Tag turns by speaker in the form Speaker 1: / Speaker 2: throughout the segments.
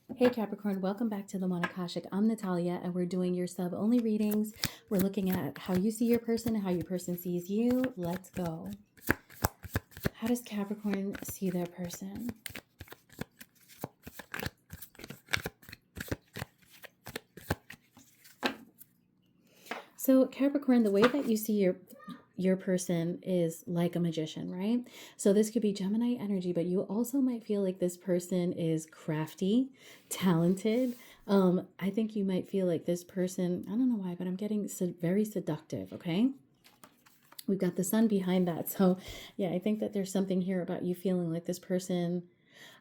Speaker 1: Hey Capricorn, welcome back to the One Akashic. I'm Natalia and we're doing your sub-only readings. We're looking at how you see your person and how your person sees you. Let's go. How does Capricorn see their person? So Capricorn, the way that you see your person is like a magician, right? So this could be Gemini energy, but you also might feel like this person is crafty, talented. I think you might feel like this person, I don't know why, but I'm getting very seductive, okay? We've got the sun behind that. So yeah, I think that there's something here about you feeling like this person.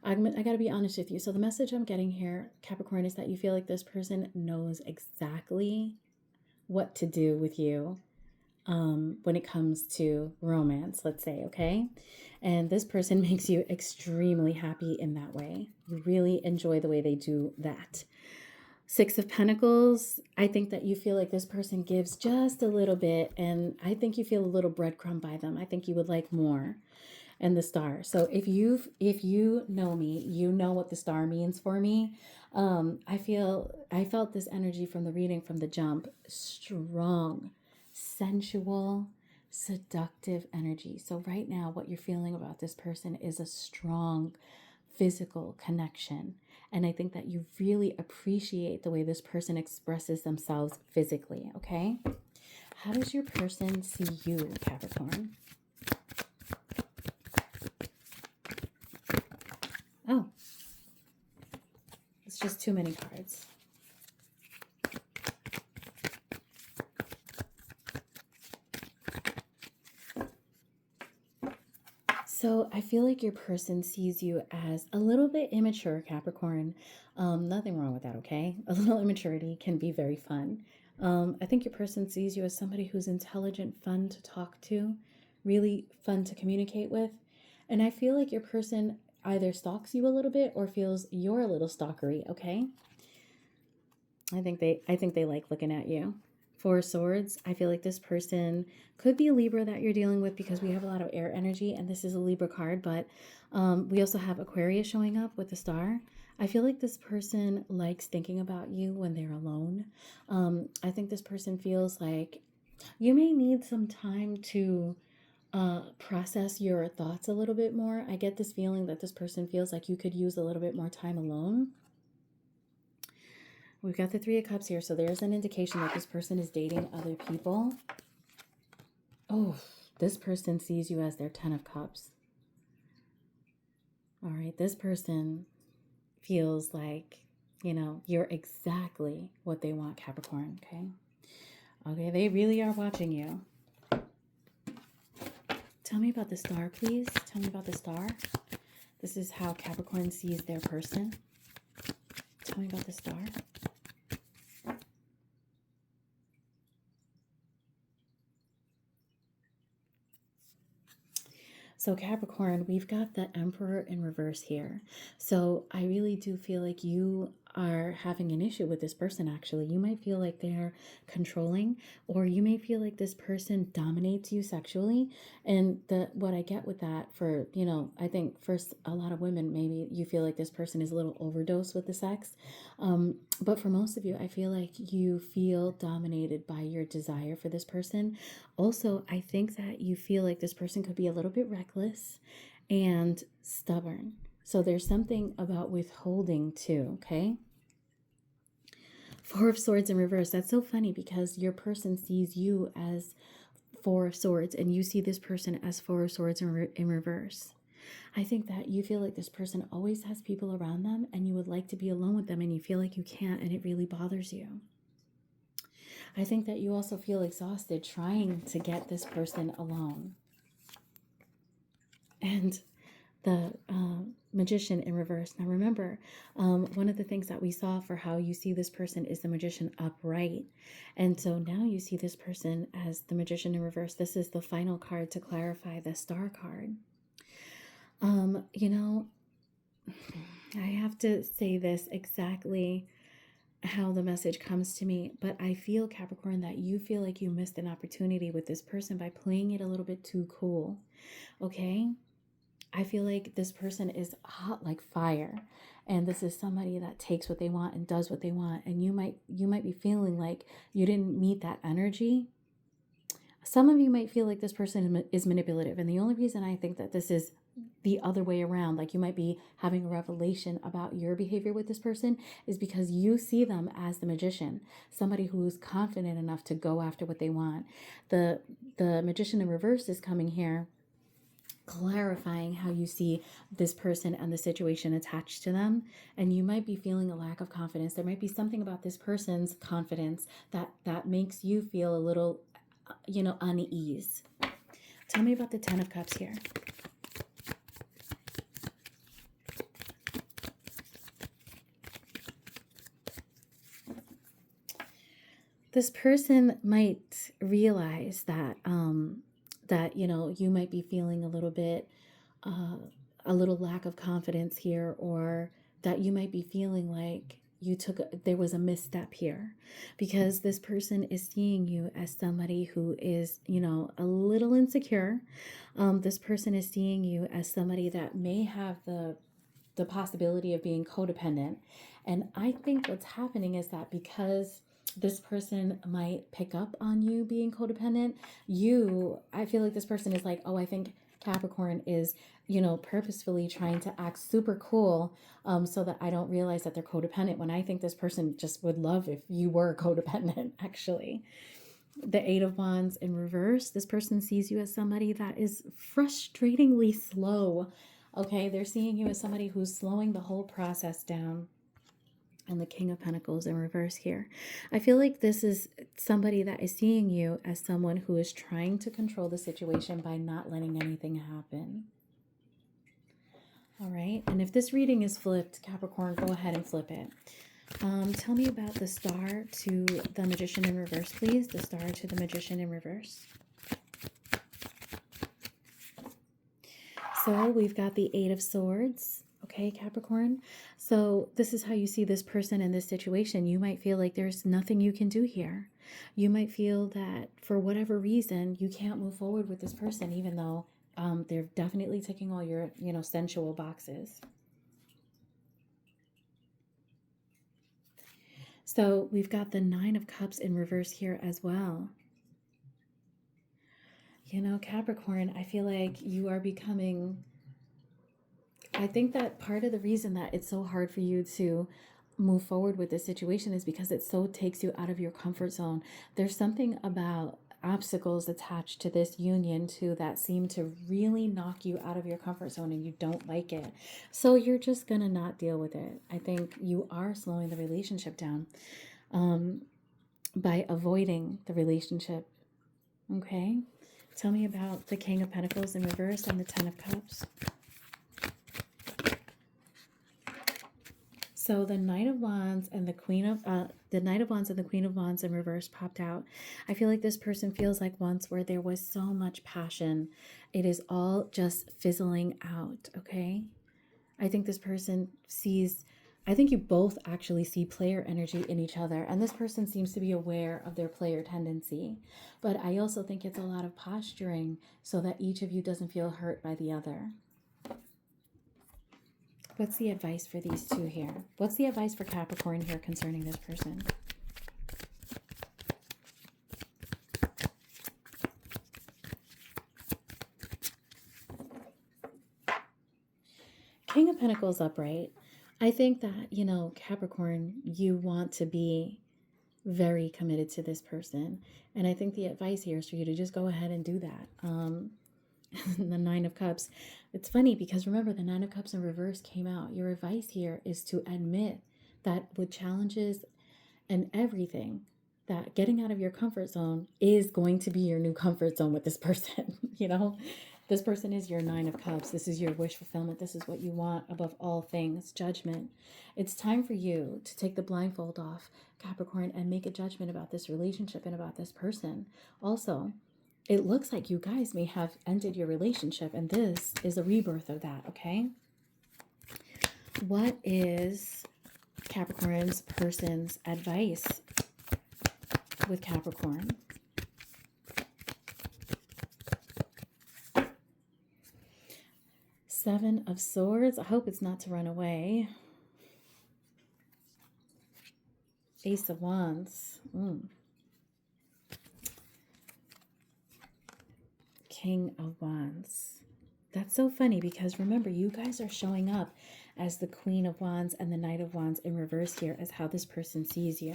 Speaker 1: I got to be honest with you. So the message I'm getting here, Capricorn, is that you feel like this person knows exactly what to do with you when it comes to romance, let's say, okay? And this person makes you extremely happy in that way. You really enjoy the way they do that. Six of Pentacles, I think that you feel like this person gives just a little bit, and I think you feel a little breadcrumb by them. I think you would like more. And the Star. So if you know me, you know what the Star means for me. I felt this energy from the reading from the jump. Strong, sensual, seductive energy. So right now, what you're feeling about this person is a strong physical connection. And I think that you really appreciate the way this person expresses themselves physically, okay? How does your person see you, Capricorn? Oh, it's just too many cards. So I feel like your person sees you as a little bit immature, Capricorn. Nothing wrong with that, okay? A little immaturity can be very fun. I think your person sees you as somebody who's intelligent, fun to talk to, really fun to communicate with. And I feel like your person either stalks you a little bit or feels you're a little stalkery, okay? I think they like looking at you. Four of Swords, I feel like this person could be a Libra that you're dealing with because we have a lot of air energy and this is a Libra card, but we also have Aquarius showing up with the Star. I feel like this person likes thinking about you when they're alone. I think this person feels like you may need some time to process your thoughts a little bit more. I get this feeling that this person feels like you could use a little bit more time alone. We've got the Three of Cups here, so there's an indication that this person is dating other people. Oh, this person sees you as their Ten of Cups. All right, this person feels like, you know, you're exactly what they want, Capricorn, okay? Okay, they really are watching you. Tell me about the Star, please. Tell me about the Star. This is how Capricorn sees their person. Tell me about the Star. So Capricorn, we've got the Emperor in reverse here. So I really do feel like you are having an issue with this person, actually. You might feel like they're controlling, or you may feel like this person dominates you sexually. And what I get with that for, you know, I think first a lot of women, maybe you feel like this person is a little overdosed with the sex. But for most of you, I feel like you feel dominated by your desire for this person. Also, I think that you feel like this person could be a little bit reckless and stubborn. So there's something about withholding too, okay? Four of Swords in reverse. That's so funny because your person sees you as Four of Swords and you see this person as Four of Swords in reverse. I think that you feel like this person always has people around them and you would like to be alone with them and you feel like you can't and it really bothers you. I think that you also feel exhausted trying to get this person alone. And the Magician in reverse. Now remember, one of the things that we saw for how you see this person is the Magician upright. And so now you see this person as the Magician in reverse. This is the final card to clarify the Star card. You know, I have to say this exactly how the message comes to me, but I feel, Capricorn, that you feel like you missed an opportunity with this person by playing it a little bit too cool, okay? I feel like this person is hot like fire And this is somebody that takes what they want and does what they want. And you might be feeling like you didn't meet that energy. Some of you might feel like this person is manipulative. And the only reason I think that this is the other way around, like you might be having a revelation about your behavior with this person, is because you see them as the magician, somebody who's confident enough to go after what they want. The magician in reverse is coming here, clarifying how you see this person and the situation attached to them. And you might be feeling a lack of confidence. There might be something about this person's confidence that makes you feel a little, unease. Tell me about the 10 of Cups here. This person might realize that you might be feeling a little bit, a little lack of confidence here, or that you might be feeling like there was a misstep here, because this person is seeing you as somebody who is, a little insecure. This person is seeing you as somebody that may have the possibility of being codependent. And I think what's happening is that because this person might pick up on you being codependent, I feel like this person is like, oh, I think Capricorn is, purposefully trying to act super cool, so that I don't realize that they're codependent, when I think this person just would love if you were codependent, actually. The 8 of Wands in reverse, this person sees you as somebody that is frustratingly slow. Okay, they're seeing you as somebody who's slowing the whole process down. And the King of Pentacles in reverse here. I feel like this is somebody that is seeing you as someone who is trying to control the situation by not letting anything happen. All right, and if this reading is flipped, Capricorn, go ahead and flip it. Tell me about the Star to the Magician in reverse, please. The Star to the Magician in reverse. So we've got the 8 of Swords. Okay, Capricorn. So this is how you see this person in this situation. You might feel like there's nothing you can do here. You might feel that for whatever reason, you can't move forward with this person, even though they're definitely ticking all your, sensual boxes. So we've got the 9 of Cups in reverse here as well. Capricorn, I feel like you are becoming... I think that part of the reason that it's so hard for you to move forward with this situation is because it so takes you out of your comfort zone. There's something about obstacles attached to this union too that seem to really knock you out of your comfort zone, and you don't like it. So you're just gonna not deal with it. I think you are slowing the relationship down by avoiding the relationship. Okay? Tell me about the King of Pentacles in reverse and the 10 of Cups. So the Knight of Wands and the Queen of the Queen of Wands in reverse popped out. I feel like this person feels like once where there was so much passion, it is all just fizzling out. Okay, I think this person sees. I think you both actually see player energy in each other, and this person seems to be aware of their player tendency. But I also think it's a lot of posturing so that each of you doesn't feel hurt by the other. What's the advice for these two here? What's the advice for Capricorn here concerning this person? King of Pentacles upright. I think that, Capricorn, you want to be very committed to this person. And I think the advice here is for you to just go ahead and do that. The 9 of Cups. It's funny because remember, the 9 of Cups in reverse came out. Your advice here is to admit that with challenges and everything, that getting out of your comfort zone is going to be your new comfort zone with this person. This person is your 9 of Cups. This is your wish fulfillment. This is what you want above all things, judgment. It's time for you to take the blindfold off, Capricorn, and make a judgment about this relationship and about this person. Also, it looks like you guys may have ended your relationship, and this is a rebirth of that, okay? What is Capricorn's person's advice with Capricorn? Seven of Swords. I hope it's not to run away. Ace of Wands. King of Wands. That's so funny because remember, you guys are showing up as the Queen of Wands and the Knight of Wands in reverse here as how this person sees you.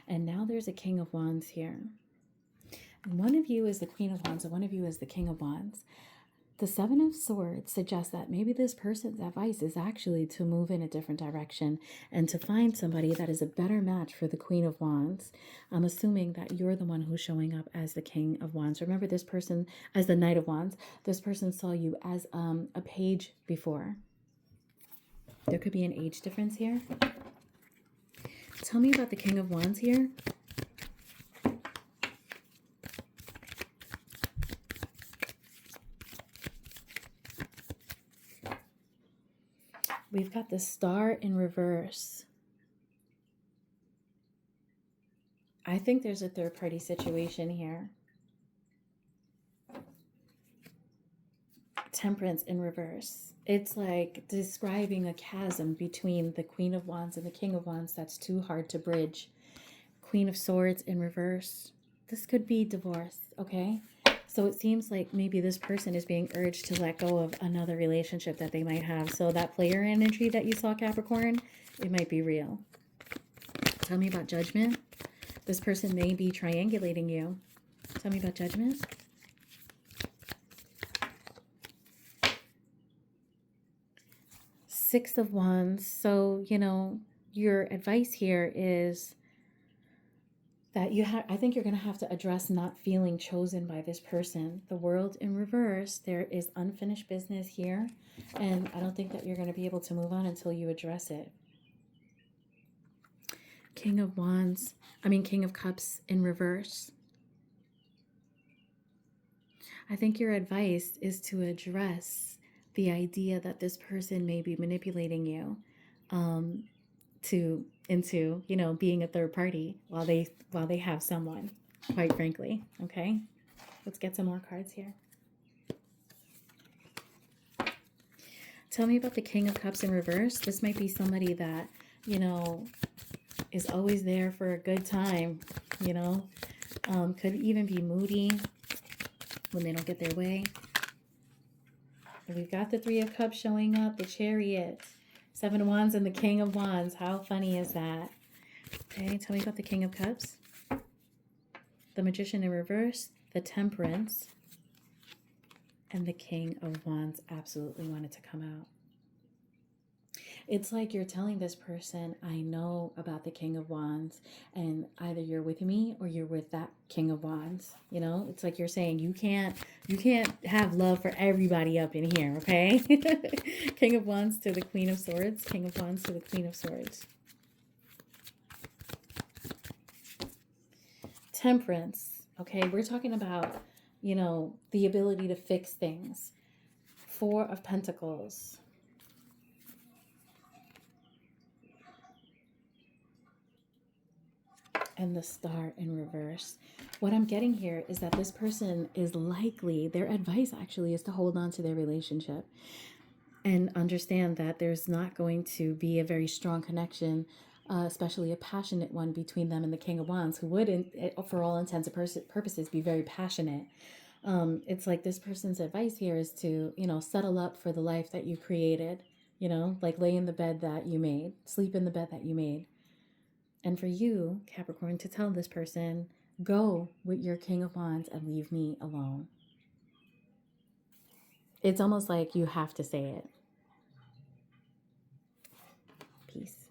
Speaker 1: And now there's a King of Wands here. And one of you is the Queen of Wands and one of you is the King of Wands. The Seven of Swords suggests that maybe this person's advice is actually to move in a different direction and to find somebody that is a better match for the Queen of Wands. I'm assuming that you're the one who's showing up as the King of Wands. Remember, this person as the Knight of Wands, this person saw you as a page before. There could be an age difference here. Tell me about the King of Wands here. We've got the Star in reverse. I think there's a third-party situation here. Temperance in reverse. It's like describing a chasm between the Queen of Wands and the King of Wands that's too hard to bridge. Queen of Swords in reverse. This could be divorce, okay? So it seems like maybe this person is being urged to let go of another relationship that they might have. So that player energy that you saw, Capricorn, it might be real. Tell me about Judgment. This person may be triangulating you. Tell me about Judgment. Six of Wands. So, you know, your advice here is that I think you're going to have to address not feeling chosen by this person. The World in reverse, there is unfinished business here. And I don't think that you're going to be able to move on until you address it. King of Cups in reverse. I think your advice is to address the idea that this person may be manipulating you into, you know, being a third party while they have someone, quite frankly. Okay, let's get some more cards here. Tell me about the King of Cups in reverse. This might be somebody that, you know, is always there for a good time, you know. Could even be moody when they don't get their way. And we've got the Three of Cups showing up, the Chariot, Seven of Wands, and the King of Wands. How funny is that? Okay, tell me about the King of Cups. The Magician in reverse, the Temperance, and the King of Wands absolutely wanted to come out. It's like you're telling this person, I know about the King of Wands, and either you're with me or you're with that King of Wands. You know, it's like you're saying you can't have love for everybody up in here, okay? King of Wands to the Queen of Swords, King of Wands to the Queen of Swords. Temperance, okay? We're talking about, you know, the ability to fix things. Four of Pentacles. And the Star in reverse. What I'm getting here is that this person is likely, their advice actually is to hold on to their relationship and understand that there's not going to be a very strong connection, especially a passionate one between them and the King of Wands, who would, for all intents and purposes, be very passionate. It's like this person's advice here is to, you know, settle up for the life that you created, you know, like lay in the bed that you made, sleep in the bed that you made. And for you, Capricorn, to tell this person, go with your King of Wands and leave me alone. It's almost like you have to say it. Peace.